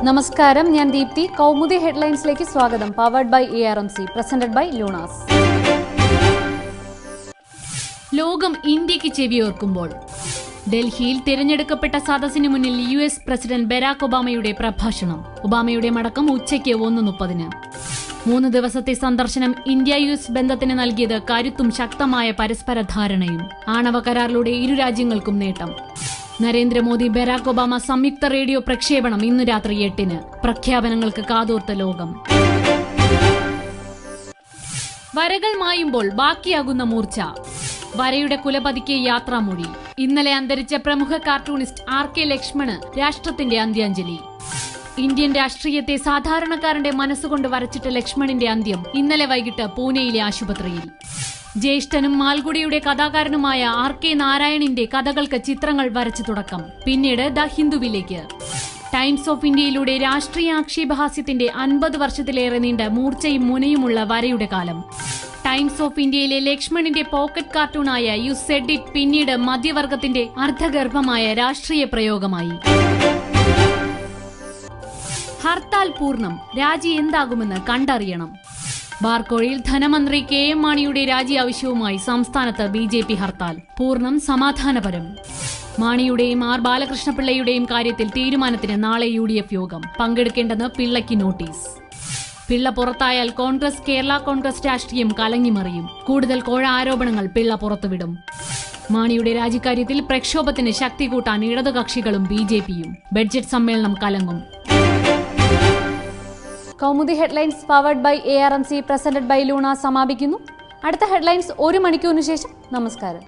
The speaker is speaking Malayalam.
നമസ്കാരം, ഞാൻ ദീപ്തി. കൗമുദി ഹെഡ്ലൈൻസിലേക്ക് സ്വാഗതം. Powered by ARMC, presented by Lunas. ലോകം ഇന്ത്യക്ക് ചെവിയോർക്കുമ്പോൾ ഡൽഹിയിൽ തിരഞ്ഞെടുക്കപ്പെട്ട സദസ്സിന് മുന്നിൽ US പ്രസിഡന്റ് ബരാക് ഒബാമയുടെ പ്രഭാഷണം. ഒബാമയുടെ മടക്കം ഉച്ചയ്ക്ക് 1:30. 3 ദിവസത്തെ സന്ദർശനം ഇന്ത്യ US ബന്ധത്തിന് നൽകിയത് കരുത്തും ശക്തമായ പരസ്പര ധാരണയും. ആണവ കരാറിലൂടെ ഇരു രാജ്യങ്ങൾക്കും നേട്ടം. നരേന്ദ്രമോദി ബരാക് ഒബാമ സംയുക്ത റേഡിയോ പ്രക്ഷേപണം ഇന്ന് രാത്രി 8-ന്. പ്രഖ്യാപനങ്ങൾക്ക് കാതോർത്ത ലോകം. വരകൾ മായുമ്പോൾ ബാക്കിയാകുന്ന മൂർച്ച. വരയുടെ കുലപതിക്ക് യാത്രാമൊഴി. ഇന്നലെ അന്തരിച്ച പ്രമുഖ കാർട്ടൂണിസ്റ്റ് RK ലക്ഷ്മണ് രാഷ്ട്രത്തിന്റെ അന്ത്യാഞ്ജലി. ഇന്ത്യൻ രാഷ്ട്രീയത്തെ സാധാരണക്കാരന്റെ മനസ്സുകൊണ്ട് വരച്ചിട്ട ലക്ഷ്മണിന്റെ അന്ത്യം ഇന്നലെ വൈകിട്ട് പൂനെയിലെ ആശുപത്രിയിൽ. ജ്യേഷ്ഠനും മാൽഗുഡിയുടെ കഥാകാരനുമായ RK നാരായണിന്റെ കഥകൾക്ക് ചിത്രങ്ങൾ വരച്ചു തുടക്കം. പിന്നീട് ദ ഹിന്ദുവിലേക്ക്. ടൈംസ് ഓഫ് ഇന്ത്യയിലൂടെ രാഷ്ട്രീയ ആക്ഷേപഹാസ്യത്തിന്റെ 50 വർഷത്തിലേറെ നീണ്ട മൂർച്ചയും മുനയുമുള്ള വരയുടെ കാലം. ടൈംസ് ഓഫ് ഇന്ത്യയിലെ ലക്ഷ്മണിന്റെ പോക്കറ്റ് കാർട്ടൂണായ യു സെഡ് ഇറ്റ് പിന്നീട് മധ്യവർഗത്തിന്റെ അർദ്ധഗർഭമായ രാഷ്ട്രീയ പ്രയോഗമായി. ഹർത്താൽ പൂർണ്ണം. രാജി എന്താകുമെന്ന് കണ്ടറിയണം. ബാർക്കോഴയിൽ ധനമന്ത്രി KM മാണിയുടെ രാജി ആവശ്യവുമായി സംസ്ഥാനത്ത് BJP ഹർത്താൽ. പൂർണ്ണം സമാധാനപരം. മാണിയുടെയും R ബാലകൃഷ്ണപിള്ളയുടെയും കാര്യത്തിൽ തീരുമാനത്തിന് നാളെ UDF യോഗം. പങ്കെടുക്കേണ്ടെന്ന് പിള്ളയ്ക്ക് നോട്ടീസ്. പിള്ള പുറത്തായാൽ കോൺഗ്രസ് കേരള കോൺഗ്രസ് രാഷ്ട്രീയം കലങ്ങിമറിയും. കൂടുതൽ കോഴ ആരോപണങ്ങൾ പിള്ള പുറത്തുവിടും. മാണിയുടെ രാജിക്കാര്യത്തിൽ പ്രക്ഷോഭത്തിന് ശക്തി കൂട്ടാൻ ഇടതുകക്ഷികളും BJPയും. ബഡ്ജറ്റ് സമ്മേളനം കലങ്ങും. Kaumudi headlines powered by ARMC, presented by Luna സമാപിക്കുന്നു. അടുത്ത ഹെഡ്ലൈൻസ് 1 മണിക്കൂറിന് ശേഷം. നമസ്കാരം.